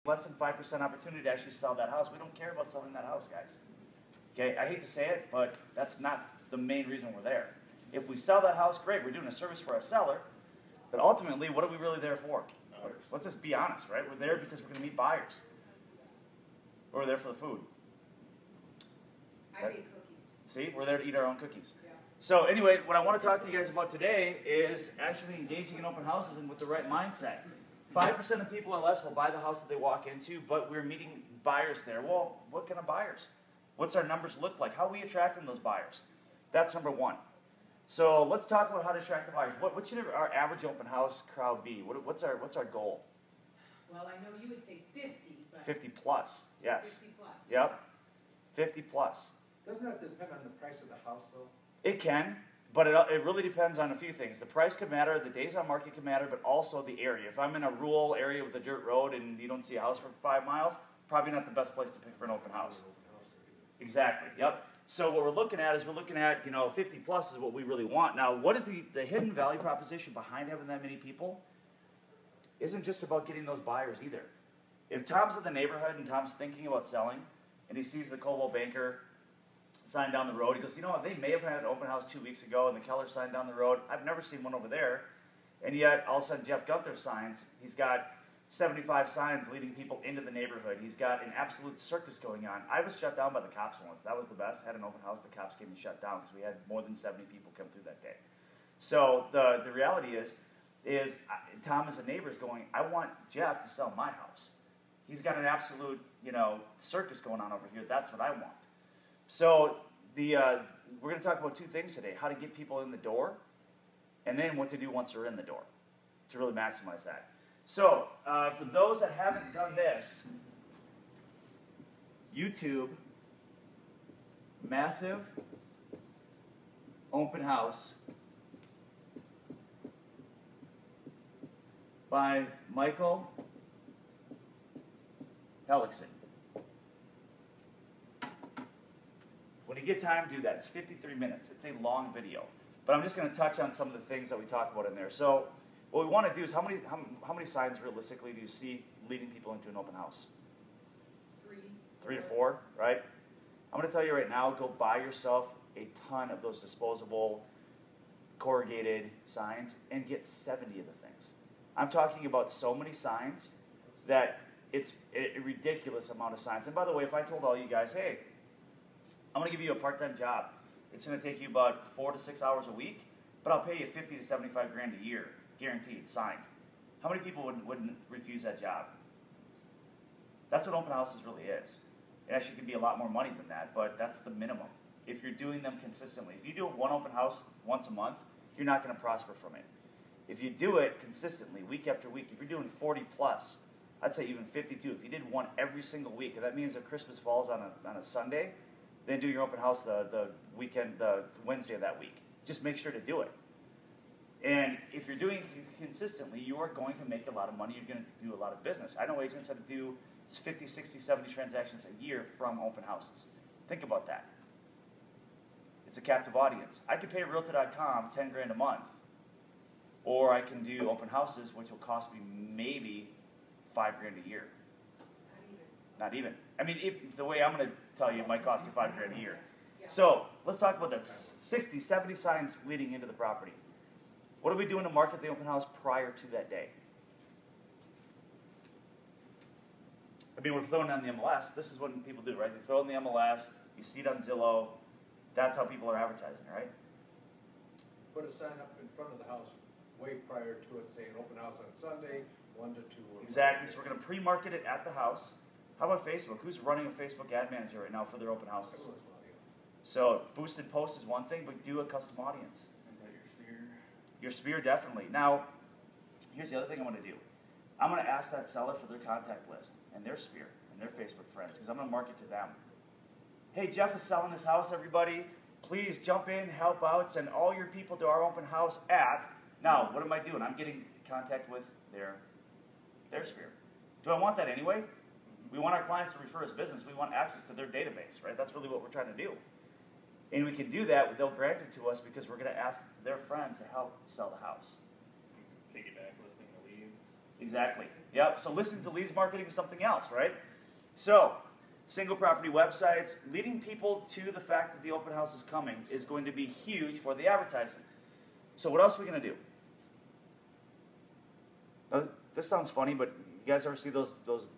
less than 5% opportunity to actually sell that house. We don't care about selling that house, guys. Okay, I hate to say it, but that's not the main reason we're there. If we sell that house, great, we're doing a service for our seller, but ultimately, what are we really there for? Let's just be honest, right? We're there because we're going to meet buyers. Or we're there for the food. I make cookies. See, we're there to eat our own cookies. Yeah. So anyway, what I want to talk to you guys about today is actually engaging in open houses and with the right mindset. 5% of people or less will buy the house that they walk into, but we're meeting buyers there. Well, what kind of buyers? What's our numbers look like? How are we attracting those buyers? That's number one. So let's talk about how to attract the buyers. What should our average open house crowd be? What's our goal? Well, I know you would say 50, but 50 plus, yes. 50 plus. Yep, 50 plus. Doesn't that depend on the price of the house, though? It can, but it really depends on a few things. The price can matter, the days on market can matter, but also the area. If I'm in a rural area with a dirt road and you don't see a house for 5 miles, probably not the best place to pick for an open house. Exactly, yep. So what we're looking at is 50 plus is what we really want. Now, what is the hidden value proposition behind having that many people? Isn't just about getting those buyers either. If Tom's in the neighborhood and Tom's thinking about selling, and he sees the Coldwell Banker sign down the road, he goes, you know what, they may have had an open house 2 weeks ago, and the Keller sign down the road. I've never seen one over there. And yet, all of a sudden, Jeff Gunther signs. He's got 75 signs leading people into the neighborhood. He's got an absolute circus going on. I was shut down by the cops once. That was the best. Had an open house. The cops came and shut down because we had more than 70 people come through that day. So the reality is Tom as a neighbor is going, I want Jeff to sell my house. He's got an absolute, circus going on over here. That's what I want. So we're going to talk about two things today: how to get people in the door, and then what to do once they're in the door to really maximize that. So for those that haven't done this, YouTube, massive open house by Michael Hellickson. When you get time, do that. It's 53 minutes. It's a long video. But I'm just going to touch on some of the things that we talk about in there. So what we want to do is how many signs realistically do you see leading people into an open house? 3 to 4, right? I'm going to tell you right now, go buy yourself a ton of those disposable corrugated signs and get 70 of the things. I'm talking about so many signs that it's a ridiculous amount of signs. And by the way, if I told all you guys, hey, I'm going to give you a part-time job, it's going to take you about 4 to 6 hours a week, but I'll pay you 50 to 75 grand a year, guaranteed, signed. How many people wouldn't refuse that job? That's what open houses really is. It actually can be a lot more money than that, but that's the minimum. If you're doing them consistently. If you do one open house once a month, you're not going to prosper from it. If you do it consistently, week after week, if you're doing 40 plus, I'd say even 52. If you did one every single week, if that means that Christmas falls on a Sunday, then do your open house the Wednesday of that week. Just make sure to do it. And if you're doing it consistently, you are going to make a lot of money. You're going to do a lot of business. I know agents that do 50, 60, 70 transactions a year from open houses. Think about that. It's a captive audience. I could pay Realtor.com 10 grand a month, or I can do open houses, which will cost me maybe 5 grand a year. Not even. I mean, if the way I'm going to tell you, it might cost you 5 grand a year. Yeah. So let's talk about that 60, 70 signs leading into the property. What are we doing to market the open house prior to that day? I mean, we're throwing on the MLS. This is what people do, right? They throw in the MLS. You see it on Zillow. That's how people are advertising, right? Put a sign up in front of the house way prior to it saying open house on Sunday, 1 to 2. Exactly. So we're going to pre-market it at the house. How about Facebook? Who's running a Facebook ad manager right now for their open houses? So boosted posts is one thing, but do a custom audience. Your sphere, definitely. Now, here's the other thing I'm going to do. I'm going to ask that seller for their contact list and their sphere and their Facebook friends because I'm going to market to them. Hey, Jeff is selling his house, everybody. Please jump in, help out, send all your people to our open house at. Now, what am I doing? I'm getting contact with their sphere. Do I want that anyway? We want our clients to refer us business. We want access to their database, right? That's really what we're trying to do. And we can do that. They'll grant it to us because we're going to ask their friends to help sell the house. Piggyback listing the leads. Exactly. Yep. So listening to leads marketing is something else, right? So single property websites, leading people to the fact that the open house is coming is going to be huge for the advertising. So what else are we going to do? Now, this sounds funny, but you guys ever see those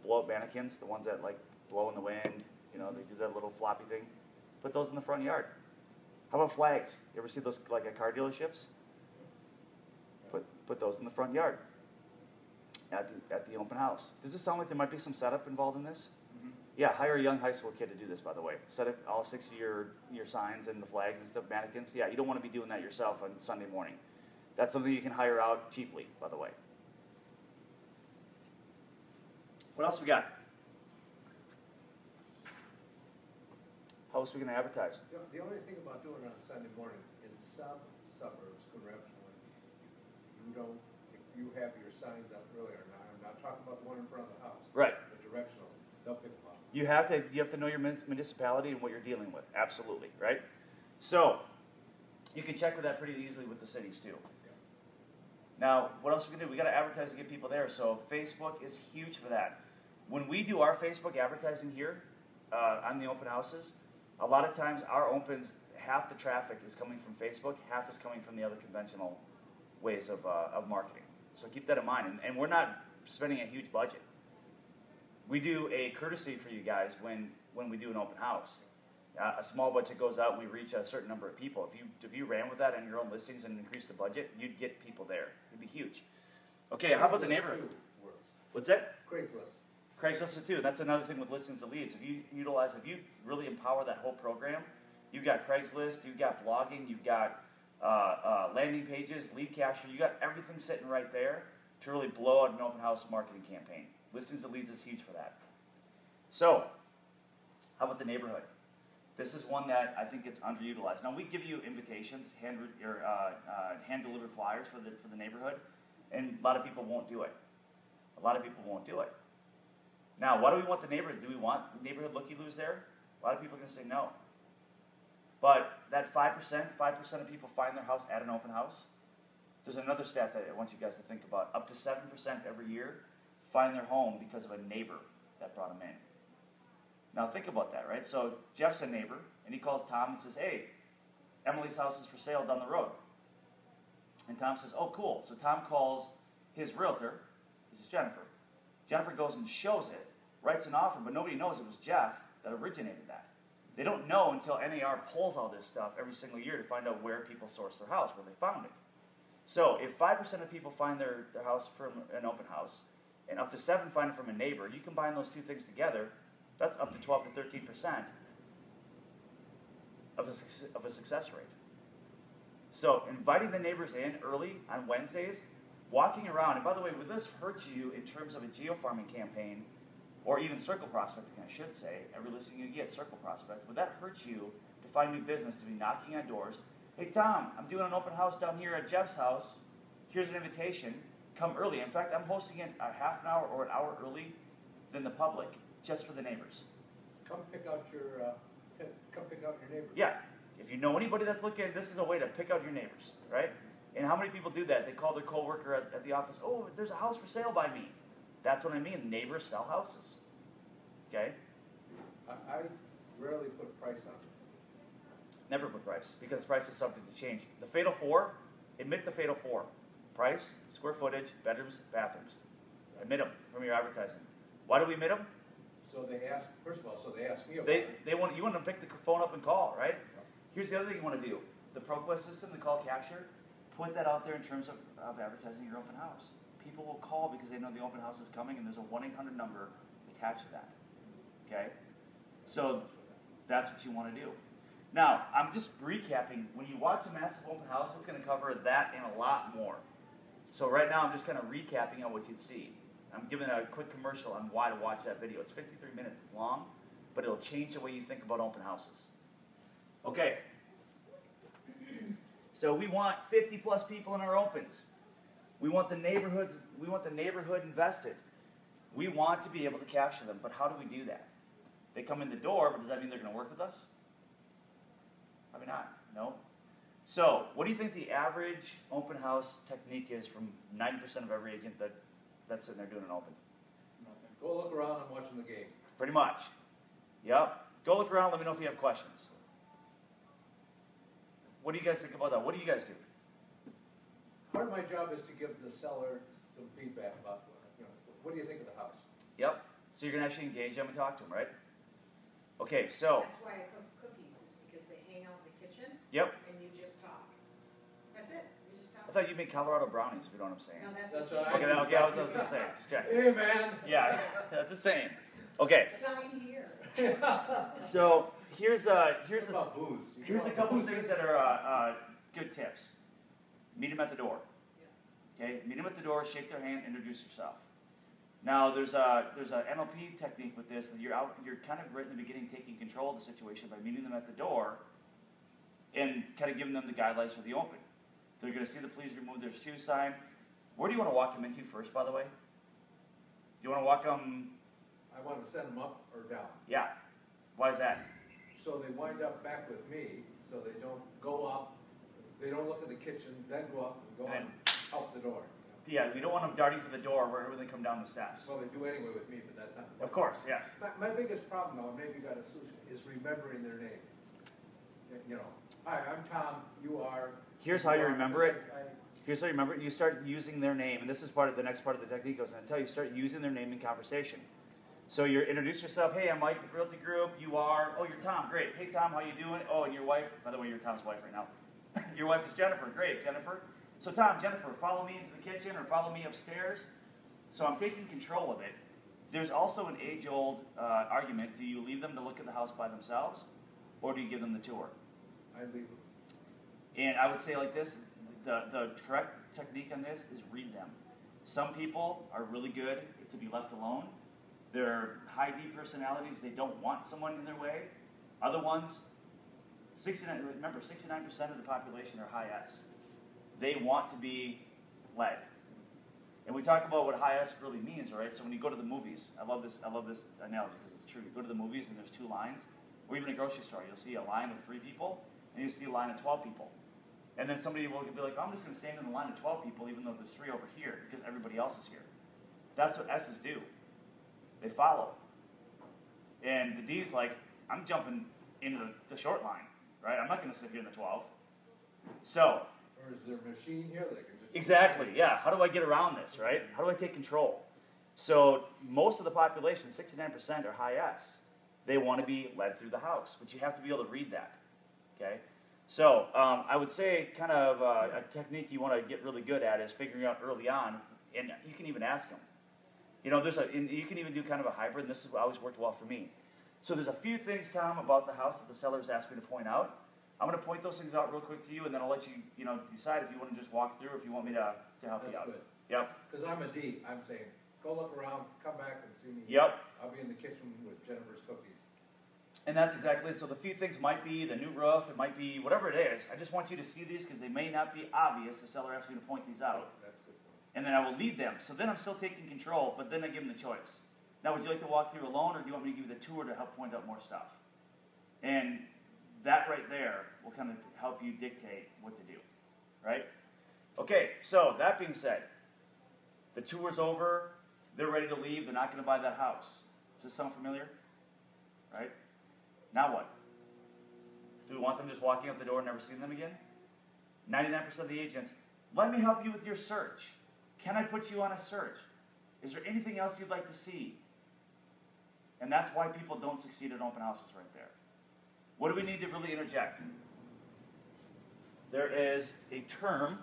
blow-up mannequins, the ones that like blow in the wind? You know, they do that little floppy thing. Put those in the front yard. How about flags? You ever see those like at car dealerships? Put those in the front yard at the open house. Does this sound like there might be some setup involved in this? Mhm. Yeah, hire a young high school kid to do this, by the way. Set up all 6 of your signs and the flags and stuff, mannequins. Yeah, you don't want to be doing that yourself on Sunday morning. That's something you can hire out cheaply, by the way. What else we got? How else are we going to advertise? The only thing about doing it on Sunday morning, in some suburbs, correctionally, you don't, if you have your signs up earlier, now, I'm not talking about the one in front of the house. Right. The directionals, they'll pick them up. You have to know your municipality and what you're dealing with. Absolutely, right? So you can check with that pretty easily with the cities too. Now, what else we can do? We got to advertise to get people there. So Facebook is huge for that. When we do our Facebook advertising here on the open houses, a lot of times our opens, half the traffic is coming from Facebook, half is coming from the other conventional ways of marketing. So keep that in mind. And we're not spending a huge budget. We do a courtesy for you guys when we do an open house. A small budget goes out, we reach a certain number of people. If you ran with that on your own listings and increased the budget, you'd get people there. It'd be huge. Okay, how about the neighborhood? What's that? Craigslist. Craigslist too. That's another thing with listings to leads. If you really empower that whole program, you've got Craigslist, you've got blogging, you've got landing pages, lead capture, you got everything sitting right there to really blow out an open house marketing campaign. Listings to leads is huge for that. So, how about the neighborhood? This is one that I think gets underutilized. Now we give you invitations, hand-delivered flyers for the neighborhood, and a lot of people won't do it. Now, what do we want the neighborhood? Do we want neighborhood looky-loos there? A lot of people are going to say no. But that 5% of people find their house at an open house. There's another stat that I want you guys to think about. Up to 7% every year find their home because of a neighbor that brought them in. Now think about that, right? So Jeff's a neighbor, and he calls Tom and says, hey, Emily's house is for sale down the road. And Tom says, oh, cool. So Tom calls his realtor, which is Jennifer. Jennifer goes and shows it, writes an offer, but nobody knows it was Jeff that originated that. They don't know until NAR pulls all this stuff every single year to find out where people source their house, where they found it. So if 5% of people find their house from an open house, and up to 7 find it from a neighbor, you combine those two things together, that's up to 12 to 13% of a success rate. So inviting the neighbors in early on Wednesdays, walking around, and by the way, would this hurt you in terms of a geofarming campaign, or even circle prospecting, I should say, every listing you get, circle prospect, would that hurt you to find new business, to be knocking on doors? Hey Tom, I'm doing an open house down here at Jeff's house. Here's an invitation. Come early. In fact, I'm hosting it a half an hour or an hour early than the public, just for the neighbors. Come pick out your neighbor. Yeah. If you know anybody that's looking, this is a way to pick out your neighbors, right? And how many people do that? They call their coworker at the office, oh, there's a house for sale by me. That's what I mean. Neighbors sell houses. Okay? I rarely put a price on it. Never put price, because price is something to change. The fatal four, admit the fatal four. Price, square footage, bedrooms, bathrooms. Admit them from your advertising. Why do we admit them? So they ask, first of all, me about it. You want them to pick the phone up and call, right? Here's the other thing you want to do. The ProQuest system, the call capture, put that out there in terms of advertising your open house. People will call because they know the open house is coming, and there's a 1-800 number attached to that. Okay? So that's what you want to do. Now, I'm just recapping. When you watch a massive open house, it's going to cover that and a lot more. So right now, I'm just kind of recapping on what you'd see. I'm giving a quick commercial on why to watch that video. It's 53 minutes. It's long, but it'll change the way you think about open houses. Okay. So we want 50 plus people in our opens. We want the neighborhood invested. We want to be able to capture them, but how do we do that? They come in the door, but does that mean they're going to work with us? Probably not. No. So, what do you think the average open house technique is from 90% of every agent that that's sitting there doing an open? Nothing. Go look around and watching the game. Pretty much. Yep. Go look around. Let me know if you have questions. What do you guys think about that? What do you guys do? Part of my job is to give the seller some feedback about, what do you think of the house? Yep. So you're going to actually engage them and talk to them, right? Okay, so. That's why I cook cookies, is because they hang out in the kitchen Yep. and you just talk. That's it, you just talk. I thought you made Colorado brownies, if you know what I'm saying. No, That's that's what what I you Okay, I was going to say. Just check. Hey, man! Yeah, that's the same. Okay, Sign here. so here's What the about booze? here's a couple of things that are good tips. Meet them at the door. Okay, meet them at the door, shake their hand, introduce yourself. Now there's a NLP technique with this that you're kind of right in the beginning taking control of the situation by meeting them at the door and kind of giving them the guidelines for the open. They're going to see the please remove their shoe sign. Where do you want to walk them into first, by the way? Do you want to walk them? I want to send them up or down. Yeah. Why is that? So they wind up back with me, so they don't go up, they don't look at the kitchen, then go up and go And out the door. Yeah, we don't want them darting for the door wherever they come down the steps. Well, they do anyway with me, but that's not. Of course, yes. My biggest problem, though, and maybe you got a solution, is remembering their name. You know, hi, I'm Tom, you are. Here's how you remember it. I- Here's how you remember it. You start using their name, and this is part of the next part of the technique I was going to tell you. Start using their name in conversation. So you introduce yourself. Hey, I'm Mike with Realty Group. You are. Oh, you're Tom. Great. Hey, Tom, how you doing? Oh, and your wife. By the way, you're Tom's wife right now. Your wife is Jennifer. Great, Jennifer. So Tom, Jennifer, follow me into the kitchen or follow me upstairs. So I'm taking control of it. There's also an age-old argument. Do you leave them to look at the house by themselves, or do you give them the tour? I leave them. And I would say like this, the correct technique on this is read them. Some people are really good to be left alone. They're high D personalities. They don't want someone in their way. Other ones, 69% of the population are high S. They want to be led. And we talk about what high S really means, right? So when you go to the movies, I love this analogy because it's true. You go to the movies and there's two lines, or even a grocery store, you'll see a line of 3 people, and you'll see a line of 12 people. And then somebody will be like, oh, I'm just going to stand in the line of 12 people even though there's 3 over here because everybody else is here. That's what S's do. They follow. And the D's like, I'm jumping into the short line, right? I'm not going to sit here in the 12. So, Or is there a machine here that can just... exactly, yeah. How do I get around this, right? How do I take control? So most of the population, 69%, are high S. They want to be led through the house, but you have to be able to read that, okay? So I would say kind of a technique you want to get really good at is figuring out early on, and you can even ask them. You know, you can even do kind of a hybrid, and this is what always worked well for me. So there's a few things, Tom, about the house that the sellers asked me to point out. I'm going to point those things out real quick to you, and then I'll let you, decide if you want to just walk through, or if you want me to help you out. That's good. Yep. Because I'm a D, I'm saying, go look around, come back and see me. Yep. I'll be in the kitchen with Jennifer's cookies. And that's exactly it. So the few things might be the new roof, it might be whatever it is. I just want you to see these because they may not be obvious. The seller asked me to point these out. That's a good point. And then I will lead them. So then I'm still taking control, but then I give them the choice. Now, would you like to walk through alone, or do you want me to give you the tour to help point out more stuff? And that right there will kind of help you dictate what to do, right? Okay, so that being said, the tour's over. They're ready to leave. They're not going to buy that house. Does this sound familiar? Right? Now what? Do we want them just walking out the door and never seeing them again? 99% of the agents, let me help you with your search. Can I put you on a search? Is there anything else you'd like to see? And that's why people don't succeed at open houses right there. What do we need to really interject? There is a term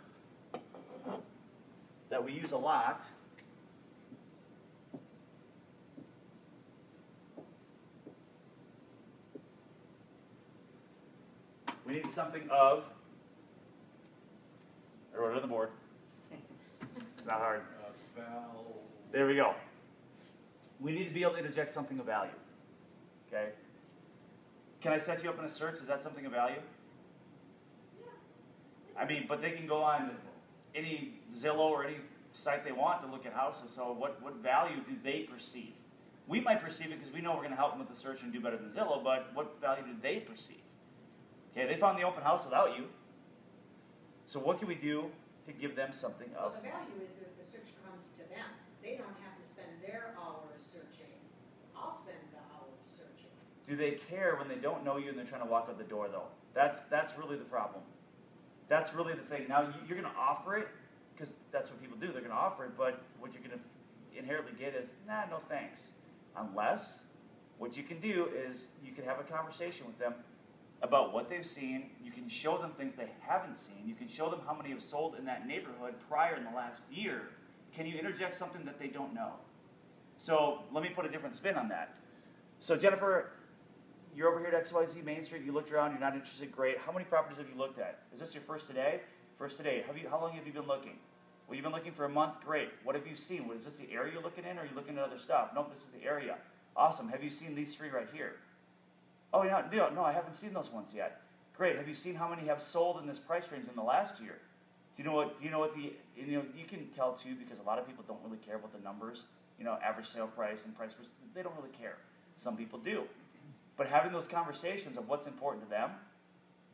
that we use a lot. We need something of, I wrote it on the board. It's not hard. There we go. We need to be able to interject something of value. Okay? Can I set you up in a search? Is that something of value? I mean, but they can go on any Zillow or any site they want to look at houses. So what value do they perceive? We might perceive it because we know we're going to help them with the search and do better than Zillow, but what value do they perceive? Okay, they found the open house without you. So what can we do to give them something Well, of? the value is that the search comes to them. they don't have to spend their hours searching. I'll spend the hours searching. Do they care when they don't know you and they're trying to walk out the door, though? That's really the problem. That's really the thing. Now, you're going to offer it, because that's what people do. They're going to offer it, but what you're going to inherently get is, nah, no thanks. Unless, what you can do is you can have a conversation with them about what they've seen. You can show them things they haven't seen. You can show them how many have sold in that neighborhood prior in the last year. Can you interject something that they don't know? So let me put a different spin on that. So Jennifer, you're over here at XYZ Main Street. You looked around. You're not interested. Great. How many properties have you looked at? Is this your first today? First today. How long have you been looking? Well, you've been looking for a month. Great. What have you seen? Is this the area you're looking in, or are you looking at other stuff? Nope, this is the area. Awesome. Have you seen these three right here? Oh, yeah, no, I haven't seen those ones yet. Great. Have you seen how many have sold in this price range in the last year? Do you know what you can tell too, because a lot of people don't really care about the numbers, average sale price and price, they don't really care. Some people do. But having those conversations of what's important to them,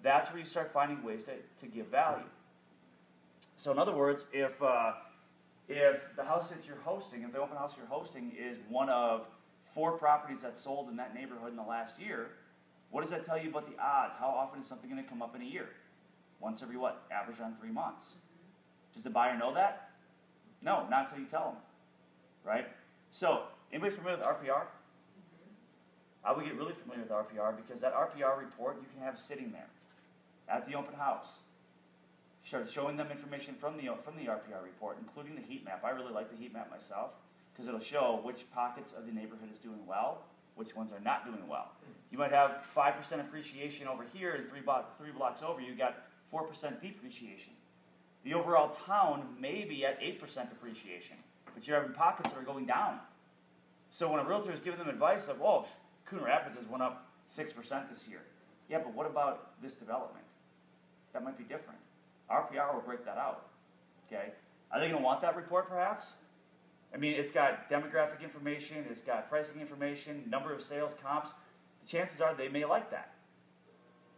that's where you start finding ways to give value. So in other words, if the house that you're hosting, if the open house you're hosting is one of 4 properties that sold in that neighborhood in the last year, what does that tell you about the odds? How often is something going to come up in a year? Once every what? Average on 3 months. Does the buyer know that? No, not until you tell them, right? So, anybody familiar with RPR? I would get really familiar with RPR, because that RPR report you can have sitting there at the open house, showing them information from the RPR report, including the heat map. I really like the heat map myself, because it'll show which pockets of the neighborhood is doing well, which ones are not doing well. You might have 5% appreciation over here, and 3 blocks over you got 4% depreciation. The overall town may be at 8% appreciation, but you're having pockets that are going down. So when a realtor is giving them advice of, oh, Coon Rapids has went up 6% this year. Yeah, but what about this development? That might be different. RPR will break that out. Okay? Are they going to want that report, perhaps? I mean, it's got demographic information, it's got pricing information, number of sales, comps. The chances are they may like that.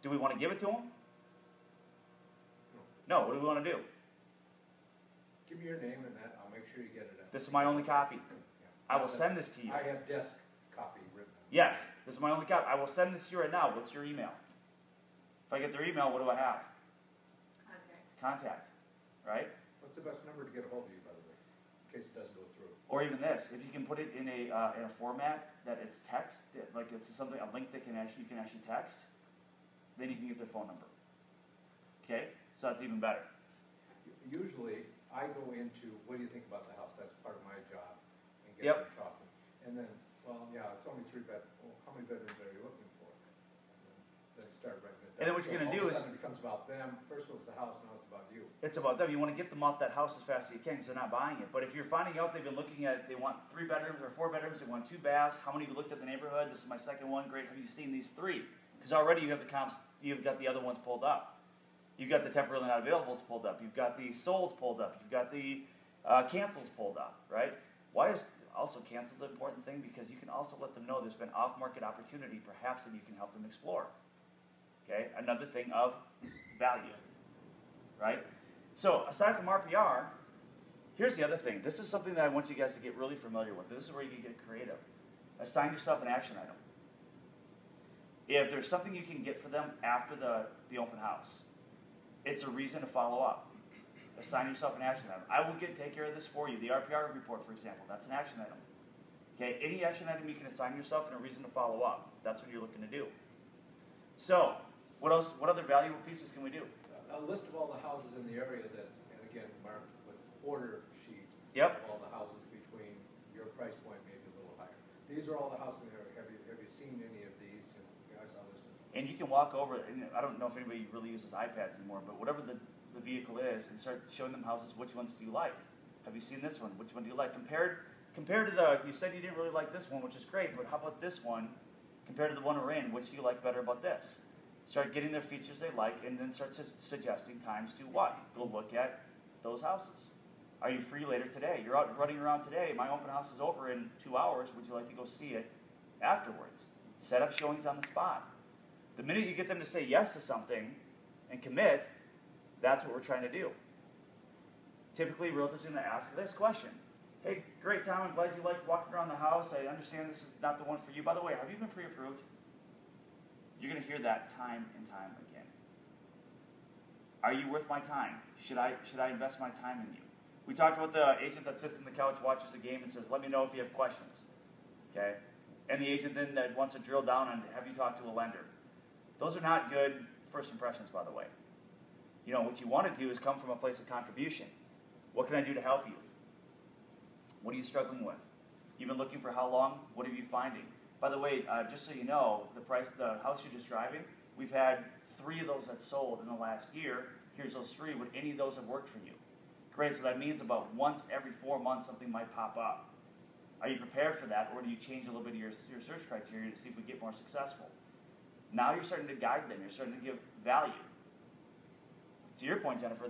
Do we want to give it to them? No. What do we want to do? Give me your name and that, I'll make sure you get it out. This is my only copy. Yeah. I will send this to you. I have desk copy written. Yes, this is my only copy. I will send this to you right now. What's your email? If I get their email, what do I have? Contact. It's contact, right? What's the best number to get a hold of you, by the way, in case it doesn't go through? Or even this, if you can put it in a format that it's text, like it's something, a link that you can actually text, then you can get their phone number. Okay, so that's even better. Usually, I go into, what do you think about the house? That's part of my job, and get Yep. them talking. And then, well, yeah, it's only 3 bedrooms. Well, how many bedrooms are you looking for? And then start writing it down. And then what you're gonna do all of a is- sudden it becomes about them. First it was the house, now it's about you. It's about them. You want to get them off that house as fast as you can, because they're not buying it. But if you're finding out they've been looking at, they want 3 bedrooms or 4 bedrooms, they want 2 baths, how many have you looked at the neighborhood? This is my second one. Great. Have you seen these 3? Because already you have the comps, you've got the other ones pulled up. You've got the temporarily not availables pulled up. You've got the solds pulled up. You've got the cancels pulled up, right? Why is also cancels an important thing? Because you can also let them know there's been off-market opportunity, perhaps, that you can help them explore. Okay, another thing of value, right? So aside from RPR, here's the other thing. This is something that I want you guys to get really familiar with. This is where you can get creative. Assign yourself an action item. If there's something you can get for them after the open house, it's a reason to follow up. Assign yourself an action item. I will take care of this for you. The RPR report, for example, that's an action item. Okay, any action item you can assign yourself and a reason to follow up. That's what you're looking to do. So, what else? What other valuable pieces can we do? A list of all the houses in the area that's, and again, marked with order sheet. Yep. Of all the houses between your price point, maybe a little higher. These are all the houses in the area. Have you seen any of these? And yeah, I saw this one. And you can walk over, and I don't know if anybody really uses iPads anymore, but whatever the vehicle is, and start showing them houses, which ones do you like? Have you seen this one? Which one do you like? Compared to you said you didn't really like this one, which is great, but how about this one compared to the one we're in? Which do you like better about this? Start getting their features they like, and then start just suggesting times to what? Go look at those houses. Are you free later today? You're out running around today. My open house is over in 2 hours. Would you like to go see it afterwards? Set up showings on the spot. The minute you get them to say yes to something and commit, that's what we're trying to do. Typically, realtors are going to ask this question. Hey, great, Tom, I'm glad you liked walking around the house. I understand this is not the one for you. By the way, have you been pre-approved? You're going to hear that time and time again. Are you worth my time? Should I invest my time in you? We talked about the agent that sits on the couch, watches the game, and says, let me know if you have questions. Okay? And the agent then that wants to drill down on, have you talked to a lender? Those are not good first impressions, by the way. You know, what you want to do is come from a place of contribution. What can I do to help you? What are you struggling with? You've been looking for how long? What are you finding? By the way, just so you know, the house you're describing, we've had 3 of those that sold in the last year. Here's those 3. Would any of those have worked for you? Great, so that means about once every 4 months something might pop up. Are you prepared for that, or do you change a little bit of your search criteria to see if we get more successful? Now you're starting to guide them. You're starting to give value. To your point, Jennifer,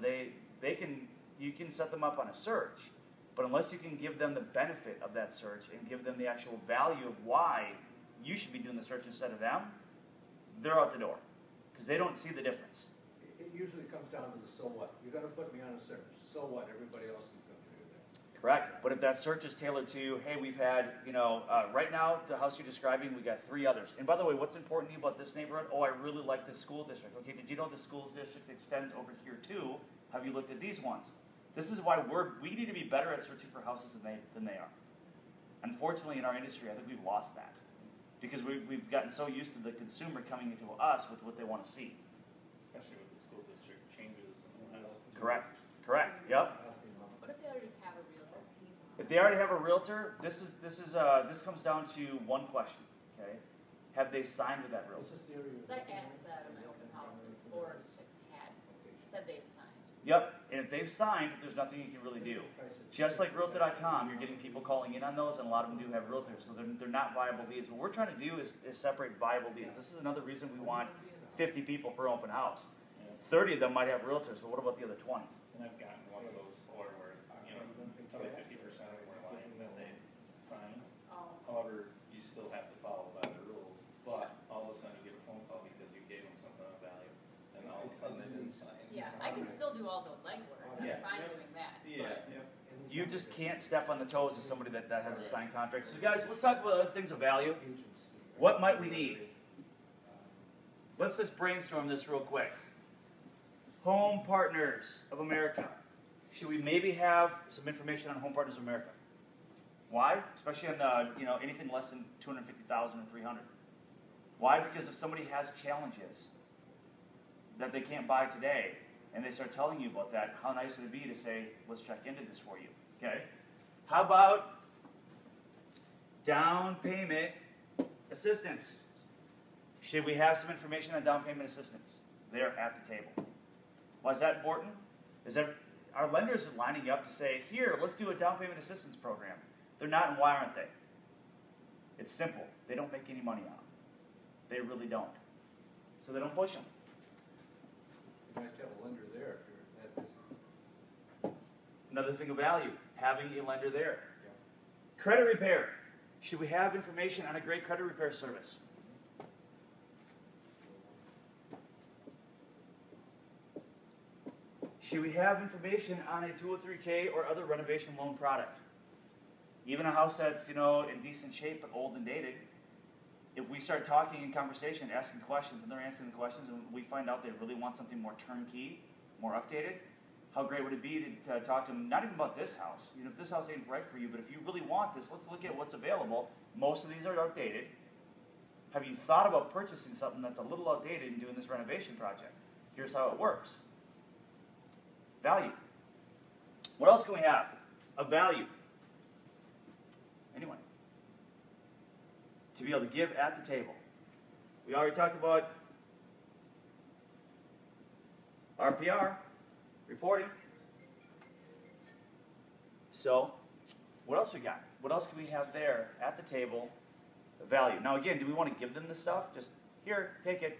you can set them up on a search, but unless you can give them the benefit of that search and give them the actual value of why you should be doing the search instead of them, they're out the door because they don't see the difference. It usually comes down to the so what. You got to put me on a search. So what? Everybody else is going to do that. Correct. But if that search is tailored to, hey, we've had, right now, the house you're describing, we got 3 others. And by the way, what's important to you about this neighborhood? Oh, I really like this school district. Okay, did you know the school district extends over here too? Have you looked at these ones? This is why we need to be better at searching for houses than they are. Unfortunately, in our industry, I think we've lost that because we've gotten so used to the consumer coming into us with what they want to see. Especially with the school district changes and has. Correct. Yep. What if they already have a realtor? If they already have a realtor, this comes down to one question. Okay, have they signed with that realtor? This is the area. Because I asked that in my open house and 4 of the 6 had said they'd signed. Yep. And if they've signed, there's nothing you can really do. Just like Realtor.com, you're getting people calling in on those, and a lot of them do have realtors, so they're not viable leads. What we're trying to do is separate viable leads. This is another reason we want 50 people per open house. 30 of them might have realtors, but what about the other 20? And I've gotten one of those before where, probably 50% of them were lying that they signed. However, you still have to follow by the rules, but all of a sudden you get a phone call because you gave them something of value, and all of a sudden they didn't sign. Yeah, I can still do all the legwork. I'm Yeah. fine doing that. Yeah. You just can't step on the toes of somebody that has a signed contract. So guys, let's talk about other things of value. What might we need? Let's just brainstorm this real quick. Home Partners of America. Should we maybe have some information on Home Partners of America? Why? Especially on anything less than 250,000 or 300. Why? Because if somebody has challenges that they can't buy today, and they start telling you about that, how nice would it be to say, let's check into this for you, okay? How about down payment assistance? Should we have some information on down payment assistance there at the table? Why is that important? Is that our lenders are lining up to say, here, let's do a down payment assistance program. They're not, and why aren't they? It's simple. They don't make any money on them. They really don't. So they don't push them. It's nice to have a lender there if you're that busy. Another thing of value, having a lender there. Yeah. Credit repair. Should we have information on a great credit repair service? Should we have information on a 203K or other renovation loan product? Even a house that's, in decent shape but old and dated, if we start talking in conversation, asking questions, and they're answering the questions, and we find out they really want something more turnkey, more updated, how great would it be to talk to them, not even about this house. If this house ain't right for you, but if you really want this, let's look at what's available. Most of these are outdated. Have you thought about purchasing something that's a little outdated and doing this renovation project? Here's how it works. Value. What else can we have? A value. Anyone? To be able to give at the table. We already talked about RPR, reporting. So, what else we got? What else can we have there at the table? The value. Now again, do we want to give them this stuff? Just, here, take it.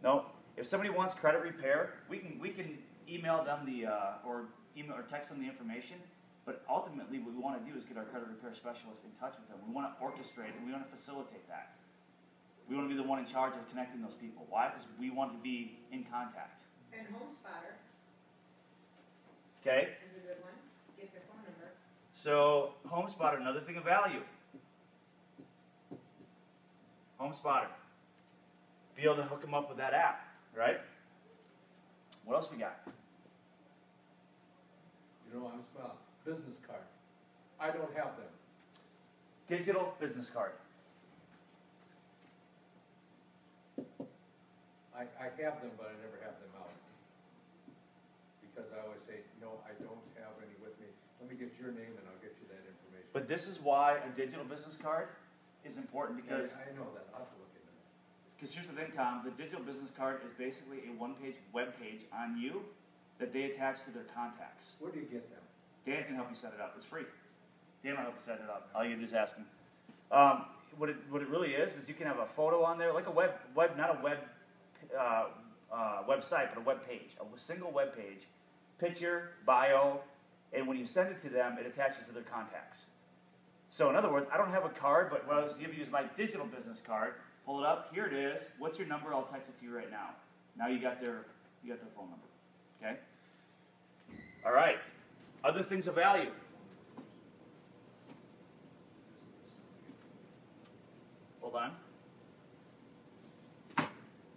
No. If somebody wants credit repair, we can email them or text them the information. But ultimately, what we want to do is get our credit repair specialist in touch with them. We want to orchestrate and we want to facilitate that. We want to be the one in charge of connecting those people. Why? Because we want to be in contact. And Home Spotter Okay? is a good one. Get their phone number. So HomeSpotter, another thing of value. HomeSpotter. Be able to hook them up with that app, right? What else we got? You know, I'm smiling. Business card. I don't have them. Digital business card. I have them, but I never have them out. Because I always say, no, I don't have any with me. Let me get your name and I'll get you that information. But this is why a digital business card is important because I know that. I'll have to look into that. Because here's the thing, Tom, the digital business card is basically a one-page web page on you that they attach to their contacts. Where do you get them? Dan can help you set it up. It's free. Dan will help you set it up. All you do is ask him. What it really is you can have a photo on there, like a not a web website, but a web page, a single web page, picture, bio, and when you send it to them, it attaches to their contacts. So in other words, I don't have a card, but what I was going to use my digital business card. Pull it up. Here it is. What's your number? I'll text it to you right now. Now you got their phone number. Okay. All right. Other things of value. Hold on.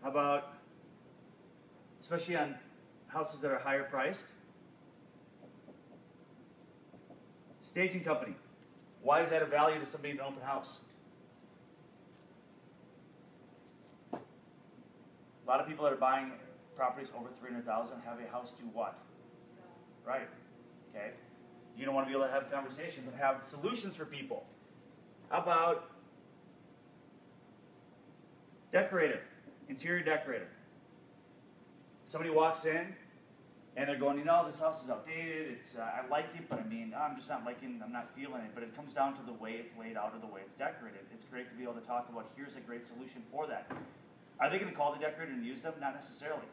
How about, especially on houses that are higher priced, staging company. Why is that a value to somebody in an open house? A lot of people that are buying properties over $300,000 have a house do what? Right. Okay. You're going to want to be able to have conversations and have solutions for people. How about decorator, interior decorator? Somebody walks in and they're going, you know, this house is outdated. I like it, but I'm just not liking. I'm not feeling it. But it comes down to the way it's laid out or the way it's decorated. It's great to be able to talk about. Here's a great solution for that. Are they going to call the decorator and use them? Not necessarily.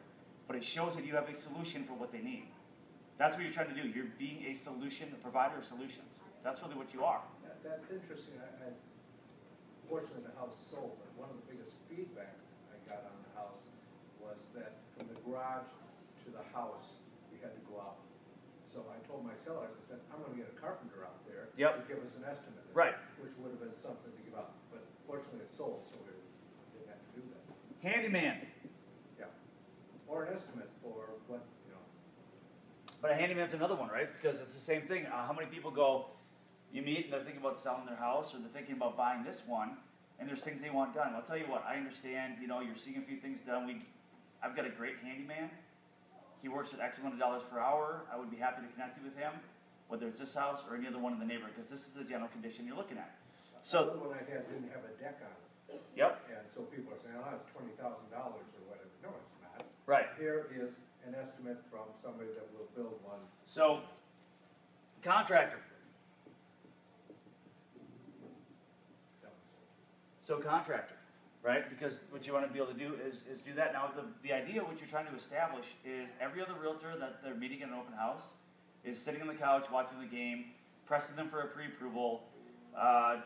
But it shows that you have a solution for what they need. That's what you're trying to do. You're being a solution, a provider of solutions. That's really what you are. That's interesting. Fortunately, the house sold, but one of the biggest feedback I got on the house was that from the garage to the house, you had to go out. So I told my sellers, I said, I'm going to get a carpenter out there to give us an estimate. Right. Which would have been something to give out. But fortunately, it sold, so we didn't have to do that. Handyman. Yeah. Or an estimate for what, you know. But a handyman's another one, right? Because it's the same thing. How many people go, you meet and they're thinking about selling their house or they're thinking about buying this one and there's things they want done. I'll tell you what, I understand, you know, you're seeing a few things done. I've got a great handyman. He works at X amount of dollars per hour. I would be happy to connect you with him, whether it's this house or any other one in the neighborhood, because this is the general condition you're looking at. So the one I had didn't have a deck on it. Yep. And so people are saying, oh, it's $20,000 or whatever. No, it's not. Right. Here is an estimate from somebody that will build one. So, contractor. So contractor, right? Because what you want to be able to do is do that. Now, the idea, what you're trying to establish is every other realtor that they're meeting in an open house is sitting on the couch watching the game, pressing them for a pre-approval,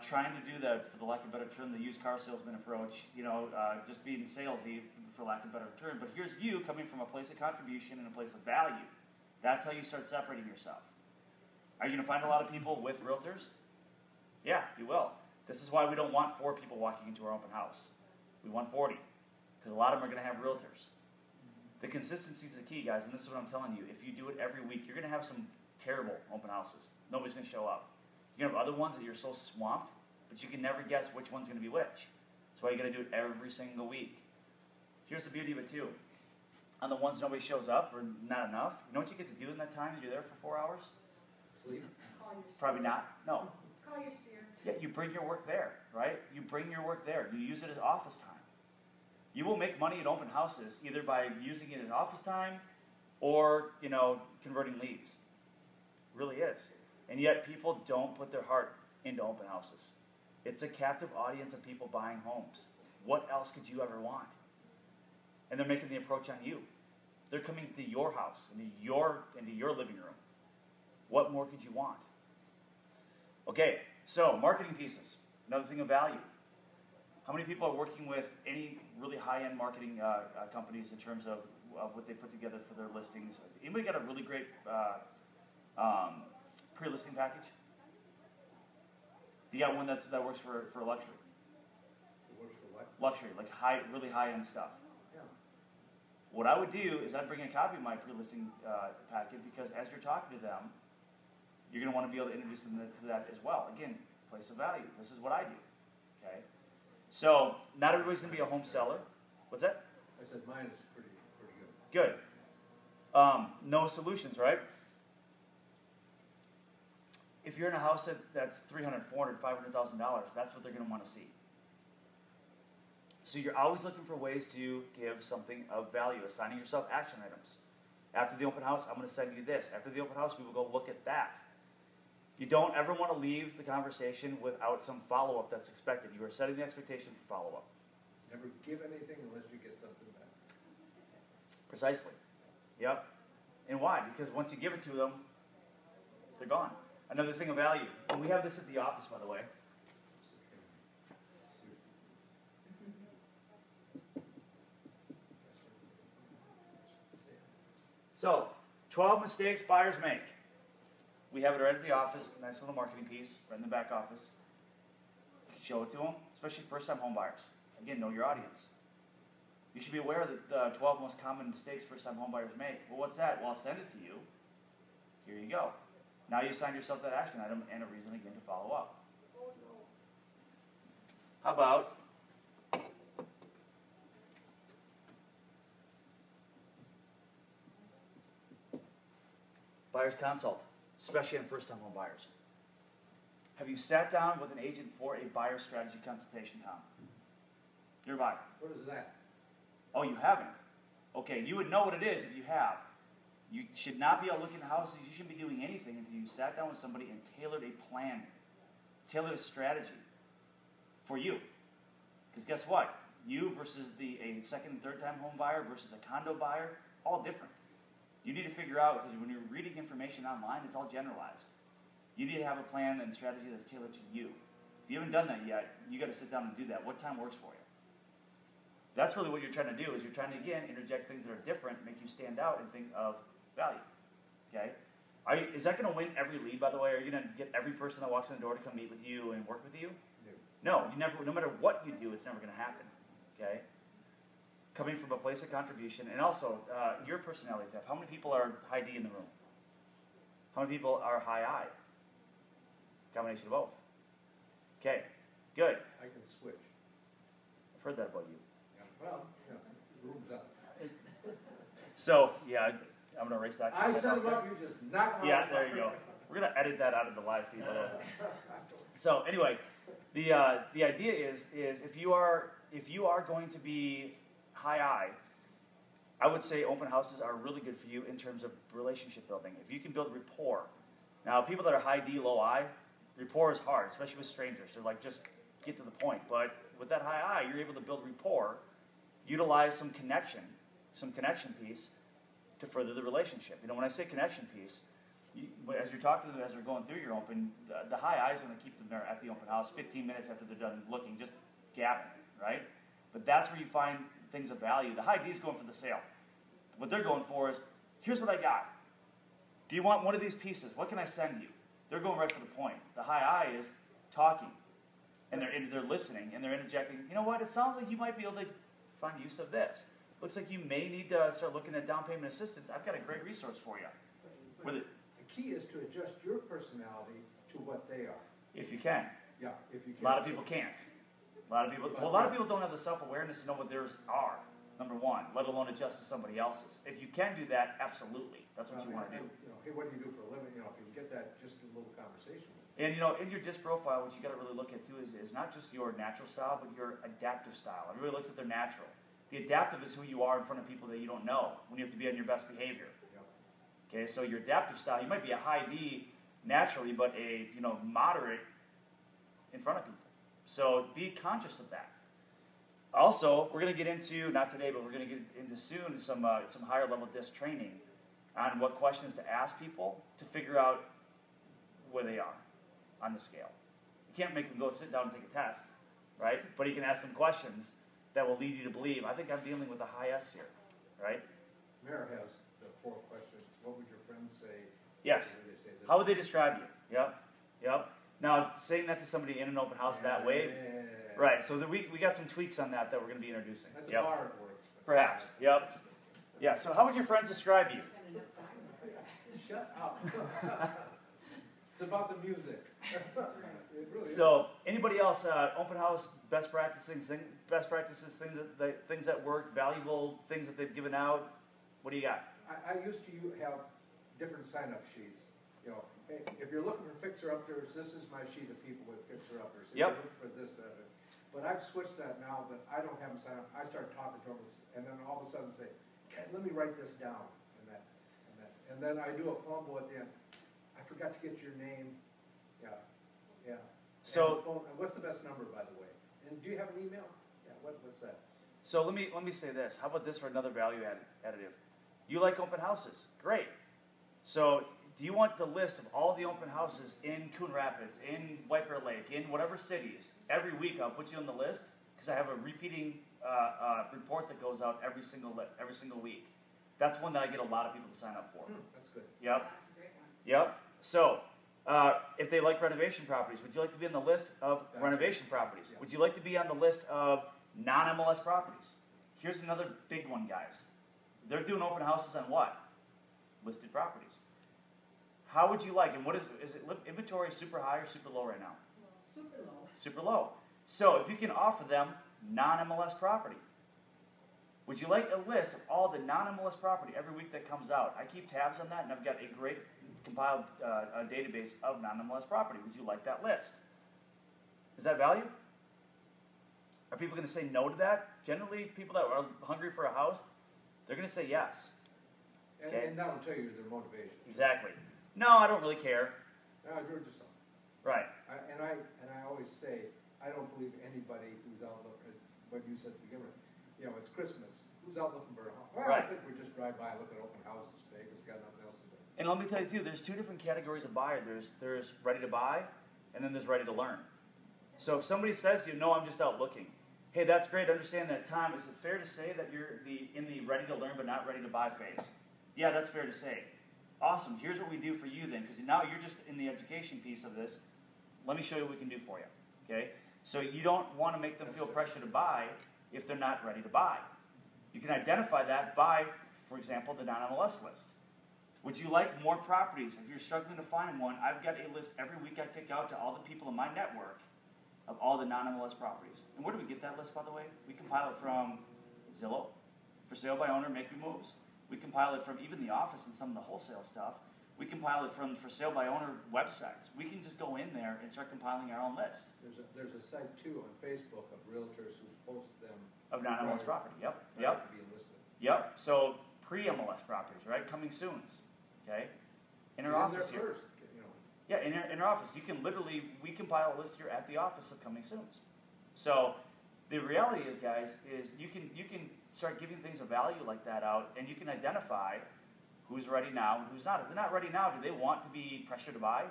trying to do that, for the lack of a better term, the used car salesman approach, you know, just being salesy, for lack of a better term. But here's you coming from a place of contribution and a place of value. That's how you start separating yourself. Are you going to find a lot of people with realtors? Yeah, you will. This is why we don't want 4 people walking into our open house. We want 40, because a lot of them are going to have realtors. The consistency is the key, guys, and this is what I'm telling you. If you do it every week, you're going to have some terrible open houses. Nobody's going to show up. You're going to have other ones that you're so swamped, but you can never guess which one's going to be which. That's why you got to do it every single week. Here's the beauty of it, too. On the ones nobody shows up, or not enough, you know what you get to do in that time that you're there for 4 hours? Sleep. Call your sphere. Probably not. No. Call your sphere. Yeah, you bring your work there, right? You bring your work there. You use it as office time. You will make money at open houses either by using it as office time or, you know, converting leads. It really is. And yet people don't put their heart into open houses. It's a captive audience of people buying homes. What else could you ever want? And they're making the approach on you. They're coming to your house, into your living room. What more could you want? Okay, so marketing pieces, another thing of value. How many people are working with any really high-end marketing companies in terms of what they put together for their listings? Anybody got a really great pre-listing package? You got one that works for luxury. It works for what? Luxury, like really high-end stuff. Yeah. What I would do is I'd bring a copy of my pre-listing packet, because as you're talking to them, you're going to want to be able to introduce them to that as well. Again, place of value. This is what I do. Okay. So not everybody's going to be a home seller. What's that? I said mine is pretty good. Good. No solutions, right? If you're in a house that's $300,000, $400,000, $500,000, that's what they're going to want to see. So you're always looking for ways to give something of value, assigning yourself action items. After the open house, I'm going to send you this. After the open house, we will go look at that. You don't ever want to leave the conversation without some follow-up that's expected. You are setting the expectation for follow-up. Never give anything unless you get something back. Precisely. Yep. And why? Because once you give it to them, they're gone. Another thing of value. And we have this at the office, by the way. So, 12 mistakes buyers make. We have it right at the office, nice little marketing piece, right in the back office. You can show it to them, especially first-time home buyers. Again, know your audience. You should be aware of the 12 most common mistakes first-time home buyers make. Well, what's that? Well, I'll send it to you. Here you go. Now you assigned yourself that action item and a reason again to follow up. How about buyer's consult, especially on first-time home buyers? Have you sat down with an agent for a buyer strategy consultation, Tom? You're a buyer. What is that? Oh, you haven't? Okay, you would know what it is if you have. You should not be out looking at houses. You shouldn't be doing anything until you sat down with somebody and tailored a plan, tailored a strategy for you. Because guess what? You versus a second and third time home buyer versus a condo buyer, all different. You need to figure out, because when you're reading information online, it's all generalized. You need to have a plan and strategy that's tailored to you. If you haven't done that yet, you got to sit down and do that. What time works for you? That's really what you're trying to do, is you're trying to, again, interject things that are different, make you stand out and think of value. Okay? Is that going to win every lead, by the way? Are you going to get every person that walks in the door to come meet with you and work with you? No, you never. No matter what you do, it's never going to happen. Okay? Coming from a place of contribution, and also your personality type. How many people are high D in the room? How many people are high I? Combination of both. Okay, good. I can switch. I've heard that about you. Yeah. Well, room's up. So, yeah, I'm going to erase that. I set him up, you just knock him out. Yeah, there you go. We're going to edit that out of the live feed, by the way. So, anyway, the idea is if you are going to be high I would say open houses are really good for you in terms of relationship building. If you can build rapport. Now, people that are high D, low I, rapport is hard, especially with strangers. They're like, just get to the point. But with that high I, you're able to build rapport, utilize some connection piece to further the relationship. You know, when I say connection piece, as you're talking to them, as they're going through your open, the high I is going to keep them there at the open house 15 minutes after they're done looking, just gabbing, right? But that's where you find things of value. The high D is going for the sale. What they're going for is, here's what I got. Do you want one of these pieces? What can I send you? They're going right for the point. The high I is talking, and they're listening, and they're interjecting. You know what? It sounds like you might be able to find use of this. Looks like you may need to start looking at down payment assistance. I've got a great resource for you. The key is to adjust your personality to what they are. If you can. Yeah, if you can. A lot of people can't. A lot of people don't have the self-awareness to know what theirs are, number one, let alone adjust to somebody else's. If you can do that, absolutely. That's what you want to do. Hey, what do you do for a living? If you can get that, just a little conversation. And, in your DISC profile, what you got to really look at, too, is not just your natural style, but your adaptive style. Everybody looks at their natural. The adaptive is who you are in front of people that you don't know, when you have to be on your best behavior. Yep. Okay, so your adaptive style, you might be a high D naturally, but a moderate in front of people. So be conscious of that. Also, we're going to get into, not today, but we're going to get into soon some higher level DISC training on what questions to ask people to figure out where they are on the scale. You can't make them go sit down and take a test, right? But you can ask them questions that will lead you to believe, I think I'm dealing with a high S here, right? Mayor has the 4 questions. What would your friends say? Yes. How would they say this? How would they describe you? Yep. Now, saying that to somebody in an open house that way, right, so we got some tweaks on that we're going to be introducing. At the Yep. bar it works. but- Perhaps, yep. Yeah, so how would your friends describe you? Spend enough time with it. Shut up. It's about the music. That's right. It really is. So, anybody else, open house, best practices, things that work, valuable things that they've given out? What do you got? I used to have different sign-up sheets. You know, hey, if you're looking for fixer-uppers, this is my sheet of people with fixer-uppers. If Yep. you're looking for this, but I've switched that now, that I don't have them sign up. I start talking to them, and then all of a sudden say, "Okay, let me write this down," and then I do a fumble at the end. I forgot to get your name. Yeah. So, And phone, what's the best number, by the way? And do you have an email? Yeah. What's that? so let me say this. How about this for another value additive? You like open houses? Great. So, do you want the list of all the open houses in Coon Rapids, in White Bear Lake, in whatever cities? Every week I'll put you on the list because I have a repeating report that goes out every single week. That's one that I get a lot of people to sign up for. That's good. Yep. That's a great one. Yep. So, if they like renovation properties, would you like to be on the list of renovation properties? Yeah. Would you like to be on the list of non-MLS properties? Here's another big one, guys. They're doing open houses on what? Listed properties. How would you like, and what is it inventory super high or super low right now? Super low. Super low. So if you can offer them non-MLS property, would you like a list of all the non-MLS property every week that comes out? I keep tabs on that, and I've got a great compiled database of non-MLS property. Would you like that list? Is that value? Are people going to say no to that? Generally, people that are hungry for a house, they're going to say yes. Okay. And that'll tell you their motivation. Exactly. No, I don't really care. You're just something. Right. I always say, I don't believe anybody who's out looking, it's what you said to begin with. You know, it's Christmas. Who's out looking for a house? Well, Right. I think we just drive by, look at open houses, Vegas, got nothing else to do. And let me tell you too, there's two different categories of buyer. There's ready to buy, and then there's ready to learn. So if somebody says to you, no, I'm just out looking. Hey, that's great. Understand that, Tom. Is it fair to say that you're in the ready to learn but not ready to buy phase? Yeah, that's fair to say. Awesome. Here's what we do for you then, because now you're just in the education piece of this. Let me show you what we can do for you. Okay? So you don't want to make them feel pressure to buy if they're not ready to buy. You can identify that by, for example, the non-MLS list. Would you like more properties? If you're struggling to find one, I've got a list every week I kick out to all the people in my network of all the non-MLS properties. And where do we get that list, by the way? We compile it from Zillow, for sale by owner, make me moves. We compile it from even the office and some of the wholesale stuff. We compile it from for sale by owner websites. We can just go in there and start compiling our own list There's a site too on Facebook of realtors who post them. of non-MLS property. Yep. prior to being listed. Yep. So pre-MLS properties, right? Coming soons. Okay. In our Get in office there here. first, you know. Yeah, in our office, you can literally, we compile a list here at the office of coming soons. So the reality is, guys, is you can start giving things of value like that out, and you can identify who's ready now and who's not. If they're not ready now, do they want to be pressured to buy?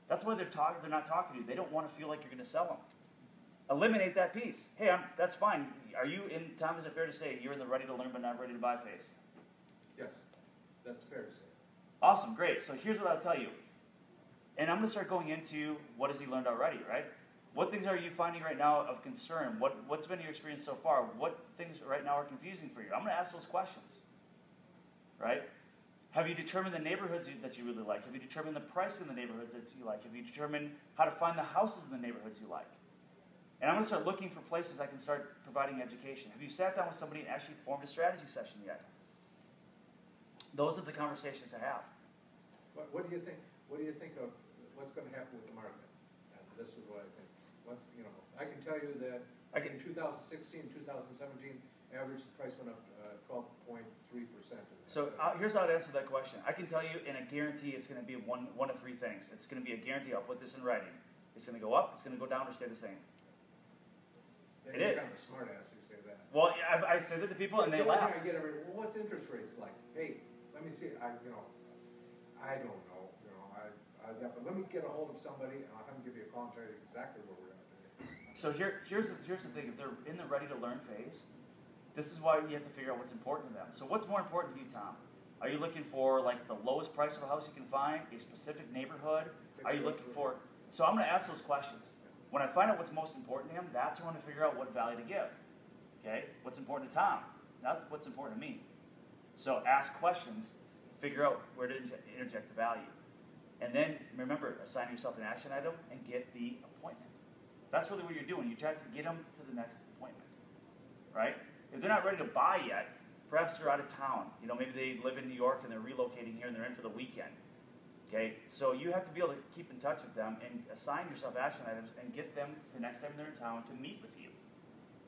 That's why they're not talking to you. They don't want to feel like you're going to sell them. Eliminate that piece. Hey, that's fine. Are you in, Tom, is it fair to say you're in the ready to learn but not ready to buy phase? Yes, that's fair to say. Awesome, great. So here's what I'll tell you. And I'm going to start going into what has he learned already, right? What things are you finding right now of concern? What's been your experience so far? What things right now are confusing for you? I'm going to ask those questions, right? Have you determined the neighborhoods that you really like? Have you determined the price in the neighborhoods that you like? Have you determined how to find the houses in the neighborhoods you like? And I'm going to start looking for places I can start providing education. Have you sat down with somebody and actually formed a strategy session yet? Those are the conversations to have. What do you think? What do you think of what's going to happen with the market? And this is what I think. I can tell you that in 2016, 2017, average price went up 12.3%. So here's how I'd answer that question. I can tell you in a guarantee it's going to be one of three things. It's going to be a guarantee. I'll put this in writing. It's going to go up, it's going to go down, or stay the same. It is. You're kind of a smart ass who say that. Well, I say that to people and they laugh. I get well, what's interest rates like? Hey, let me see. I don't know. But let me get a hold of somebody and I'll have them give you a call and tell you exactly where we're at today. So here's the thing. If they're in the ready to learn phase, this is why you have to figure out what's important to them. So what's more important to you, Tom? Are you looking for like the lowest price of a house you can find, a specific neighborhood? Are you looking for So I'm going to ask those questions. When I find out what's most important to him, that's when I'm going to figure out what value to give. Okay? What's important to Tom? That's what's important to me. So ask questions, figure out where to interject the value. And then, remember, assign yourself an action item and get the appointment. That's really what you're doing. You try to get them to the next appointment, right? If they're not ready to buy yet, perhaps they're out of town. You know, maybe they live in New York and they're relocating here and they're in for the weekend. Okay, so you have to be able to keep in touch with them and assign yourself action items and get them the next time they're in town to meet with you.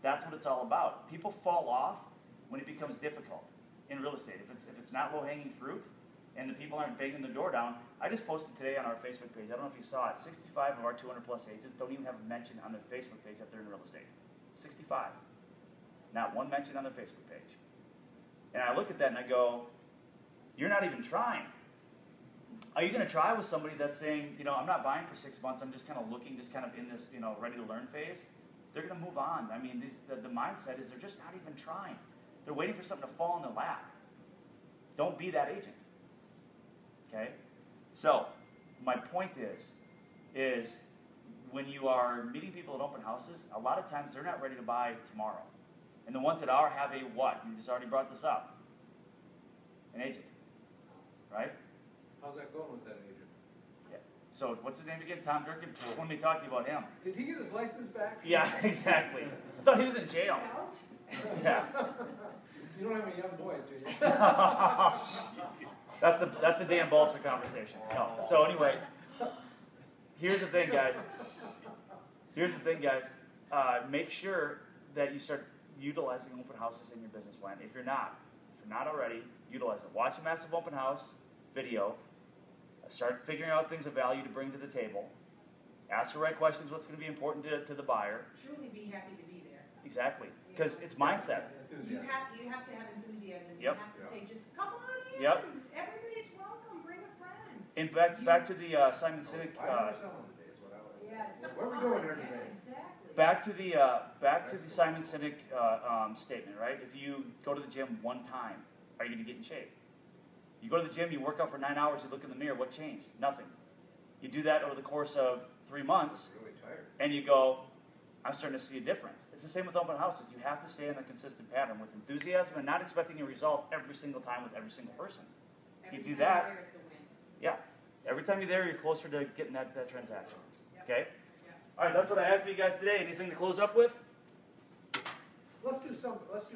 That's what it's all about. People fall off when it becomes difficult in real estate. If it's not low-hanging fruit and the people aren't banging the door down. I just posted today on our Facebook page, I don't know if you saw it, 65 of our 200 plus agents don't even have a mention on their Facebook page that they're in real estate. 65. Not one mention on their Facebook page. And I look at that and I go, you're not even trying. Are you going to try with somebody that's saying, you know, I'm not buying for 6 months, I'm just kind of looking, just kind of in this, you know, ready to learn phase? They're going to move on. I mean, the mindset is they're just not even trying. They're waiting for something to fall in their lap. Don't be that agent. Okay? So, my point is when you are meeting people at open houses, a lot of times they're not ready to buy tomorrow. And the ones that are have a what? You just already brought this up. An agent. Right? How's that going with that agent? Yeah. So, what's his name again? Tom Durkin? Let me talk to you about him. Did he get his license back? Yeah, exactly. I thought he was in jail. He's out? Yeah. You don't have any young boys, do you? That's a Dan Balzer conversation. No. So anyway, here's the thing, guys. Make sure that you start utilizing open houses in your business plan. If you're not already, utilize it. Watch a massive open house video. Start figuring out things of value to bring to the table. Ask the right questions. What's going to be important to the buyer? Truly be happy to be there. Exactly, because it's mindset. You have to have enthusiasm. Yep. You have to say, just come on in. Yep. Everybody's welcome. Bring a friend. And back to the Simon Sinek. Where are we going here today? Exactly. Back to the Simon Sinek statement, right? If you go to the gym one time, are you going to get in shape? You go to the gym, you work out for 9 hours, you look in the mirror, what changed? Nothing. You do that over the course of 3 months, Really tired. and you go, I'm starting to see a difference. It's the same with open houses. You have to stay in a consistent pattern with enthusiasm and not expecting a result every single time with every single person. Every You do time that. you're there, it's a win. Yeah. Every time you're there, you're closer to getting that transaction. Yep. Okay? Yep. All right, that's what I had for you guys today. Anything to close up with? Let's do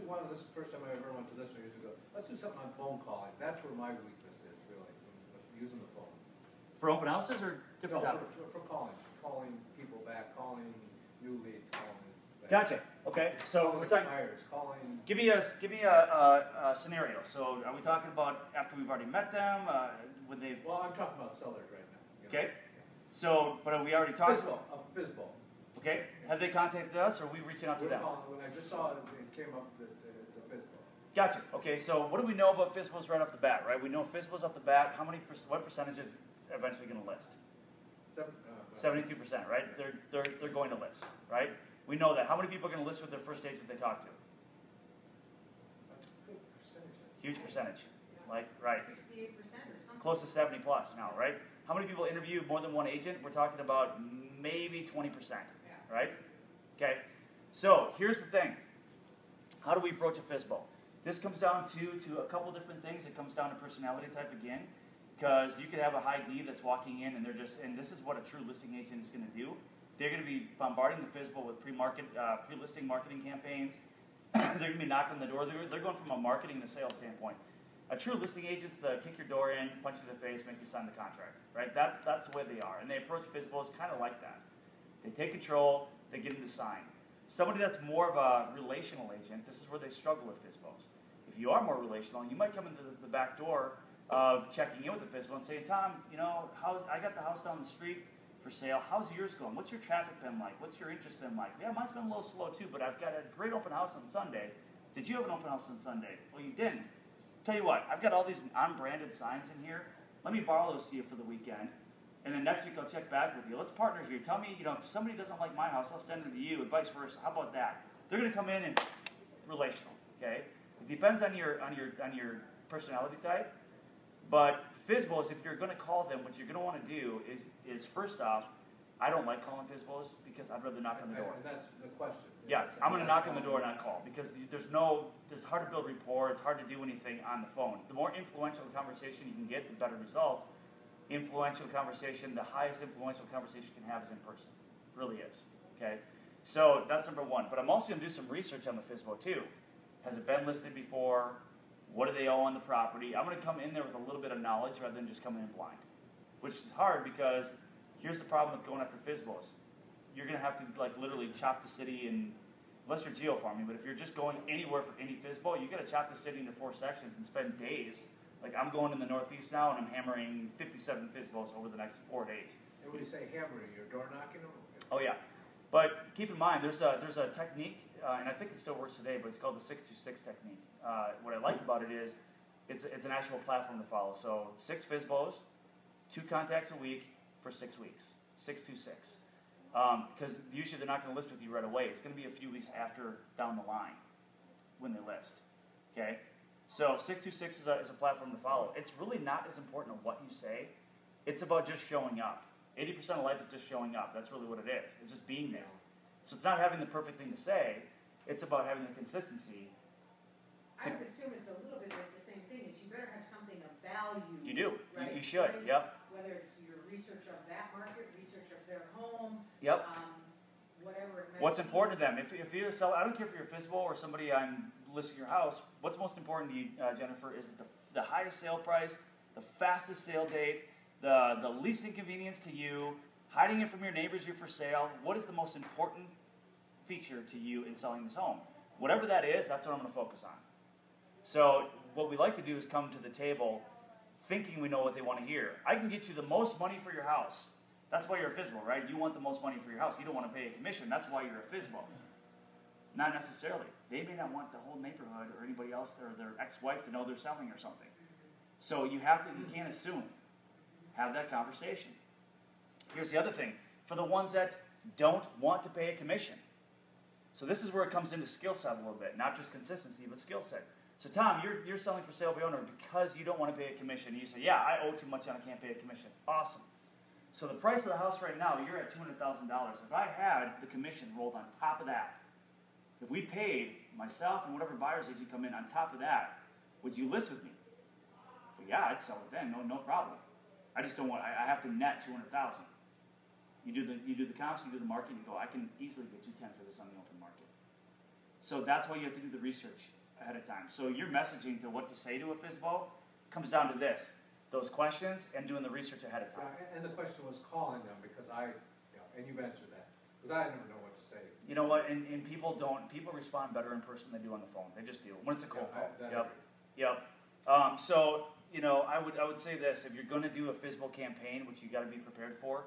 one. This is the first time I ever went to this one years ago. Let's do something on phone calling. That's where my weakness is, really, using the phone. For open houses or different No, topics? for calling people back, calling new leads, calling back. Gotcha. Okay. So Calling we're talking. buyers, calling. Give me a scenario. So are we talking about after we've already met them, when they've? Well, I'm talking about sellers right now. you know. Okay. So, but are we already talked? Fizbo. Okay. Have they contacted us, or are we reaching out to them? When I just saw it, it came up that it's a Fizbo. Gotcha. Okay. So what do we know about FISBOs right off the bat? Right. We know FISBOs off the bat. What percentage is eventually going to list? 72%. Right. They're going to list. Right. We know that. How many people are going to list with their first agent they talk to? That's a good percentage. Huge percentage. Like, right. 68% or something. Close to 70 plus now, right? How many people interview more than one agent? We're talking about maybe 20%, right? Okay. So here's the thing. How do we approach a FISBO? This comes down to a couple different things. It comes down to personality type again, because you could have a high D that's walking in and and this is what a true listing agent is going to do. They're going to be bombarding the FISBO with pre-listing marketing campaigns. They're going to be knocking on the door. They're going from a marketing to sales standpoint. A true listing agent's the kick your door in, punch you in the face, make you sign the contract, right? That's the way they are. And they approach FISBOs kind of like that. They take control, they get them to sign. Somebody that's more of a relational agent, this is where they struggle with FISBOs. If you are more relational, you might come into the back door of checking in with the FISBO and say, Tom, you know, I got the house down the street for sale. How's yours going? What's your traffic been like? What's your interest been like? Yeah, mine's been a little slow too, but I've got a great open house on Sunday. Did you have an open house on Sunday? Well, you didn't. Tell you what, I've got all these unbranded signs in here. Let me borrow those to you for the weekend. And then next week I'll check back with you. Let's partner here. Tell me, you know, if somebody doesn't like my house, I'll send them to you and vice versa. How about that? They're going to come in and relational, okay? It depends on your personality type. But FISBOs, if you're going to call them, what you're going to want to do is first off, I don't like calling FSBOs because I'd rather knock on the door. And that's the question. Yeah, I'm going to knock on the door and not call because it's hard to build rapport, it's hard to do anything on the phone. The more influential the conversation you can get, the better results. Influential conversation, the highest influential conversation you can have is in person. It really is, okay? So that's number one. But I'm also going to do some research on the FSBO too. Has it been listed before? What do they owe on the property? I'm going to come in there with a little bit of knowledge rather than just coming in blind, which is hard because here's the problem with going after FSBOs. You're going to have to like literally chop the city in, unless you're geofarming, but if you're just going anywhere for any FSBO, you got to chop the city into 4 sections and spend days. Like I'm going in the Northeast now and I'm hammering 57 FSBOs over the next 4 days. And when you say hammering, you're door knocking them? Oh yeah, but keep in mind there's a technique, and I think it still works today, but it's called the 626 technique. What I like about it is it's an actual platform to follow. So 6 FSBOs, 2 contacts a week for 6 weeks, 626. Because usually they're not going to list with you right away. It's going to be a few weeks after down the line when they list. Okay, so 626 is a platform to follow. It's really not as important on what you say. It's about just showing up. 80% of life is just showing up. That's really what it is. It's just being there. So it's not having the perfect thing to say. It's about having the consistency. I would assume it's a little bit like the same thing, is you better have something of value. You do. Right? You should. Whether Yep. Whether it's your research of that market, research of their home, Yep. Whatever it might What's be. important to them? If you're selling, I don't care if you're a FSBO or somebody I'm listing your house. What's most important to you, Jennifer, is the highest sale price, the fastest sale date, the least inconvenience to you, hiding it from your neighbors you're for sale. What is the most important feature to you in selling this home? Whatever that is, that's what I'm going to focus on. So what we like to do is come to the table thinking we know what they want to hear. I can get you the most money for your house. That's why you're a FSBO, right? You want the most money for your house. You don't want to pay a commission. That's why you're a FSBO. Not necessarily. They may not want the whole neighborhood or anybody else or their ex-wife to know they're selling or something. So you can't assume. Have that conversation. Here's the other thing. For the ones that don't want to pay a commission. So this is where it comes into skill set a little bit. Not just consistency, but skill set. So Tom, you're selling for sale by owner because you don't want to pay a commission. You say, yeah, I owe too much and I can't pay a commission. Awesome. So the price of the house right now, you're at $200,000. If I had the commission rolled on top of that, if we paid myself and whatever buyers agent come in on top of that, would you list with me? Well, yeah, I'd sell it then, no problem. I just don't want, I have to net $200,000. You do the comps, you do the market, you go, I can easily get $210 for this on the open market. So that's why you have to do the research ahead of time. So your messaging to what to say to a FSBO comes down to this, those questions and doing the research ahead of time. And the question was calling them because and you've answered that, because I never know what to say. You know what, and people respond better in person than they do on the phone. They just do, when it's a cold call. Yep. So, I would say this, if you're going to do a FSBO campaign, which you got to be prepared for,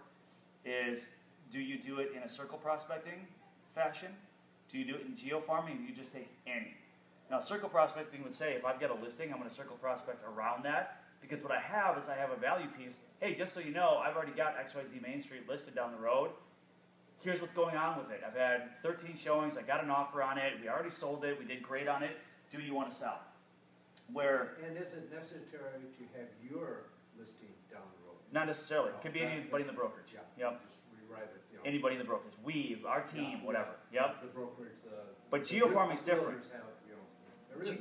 is do you do it in a circle prospecting fashion? Do you do it in geofarming? You just take any. Now, circle prospecting would say, if I've got a listing, I'm going to circle prospect around that, because what I have is I have a value piece. Hey, just so you know, I've already got XYZ Main Street listed down the road. Here's what's going on with it. I've had 13 showings. I got an offer on it. We already sold it. We did great on it. Do you want to sell? And is it necessary to have your listing down the road? Not necessarily. It could be anybody in the brokerage. Yeah. Yep. Just rewrite it. Anybody in the brokerage. We, our team, whatever. Yep. The brokerage. But geofarming's different. There is one.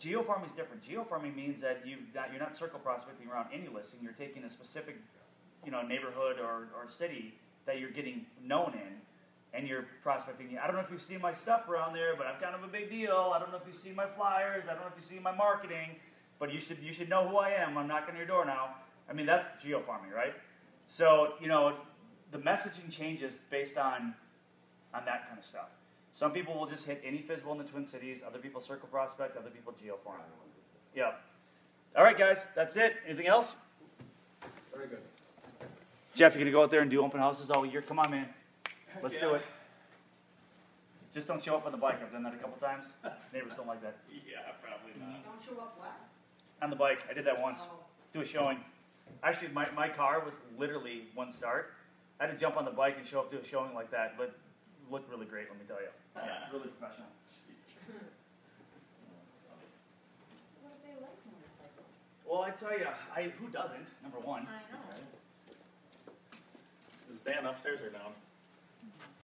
Geofarming is different. Geofarming means that you're not circle prospecting around any listing. You're taking a specific, neighborhood or city that you're getting known in, and you're prospecting. I don't know if you've seen my stuff around there, but I'm kind of a big deal. I don't know if you've seen my flyers. I don't know if you've seen my marketing, but you should know who I am. I'm knocking on your door now. I mean, that's geofarming, right? So, the messaging changes based on that kind of stuff. Some people will just hit any FSBO in the Twin Cities. Other people circle prospect. Other people geofarm. Yeah. All right, guys. That's it. Anything else? Very good. Jeff, you going to go out there and do open houses all year? Come on, man. Let's do it. Just don't show up on the bike. I've done that a couple times. Neighbors don't like that. Yeah, probably not. Don't show up what? On the bike. I did that once. Oh. Do a showing. Actually, my car was literally one start. I had to jump on the bike and show up to a showing like that, but it looked really great, let me tell you. Yeah, really professional. What if they like motorcycles? Well, I tell you, who doesn't, number one. I know. Is Dan upstairs or down?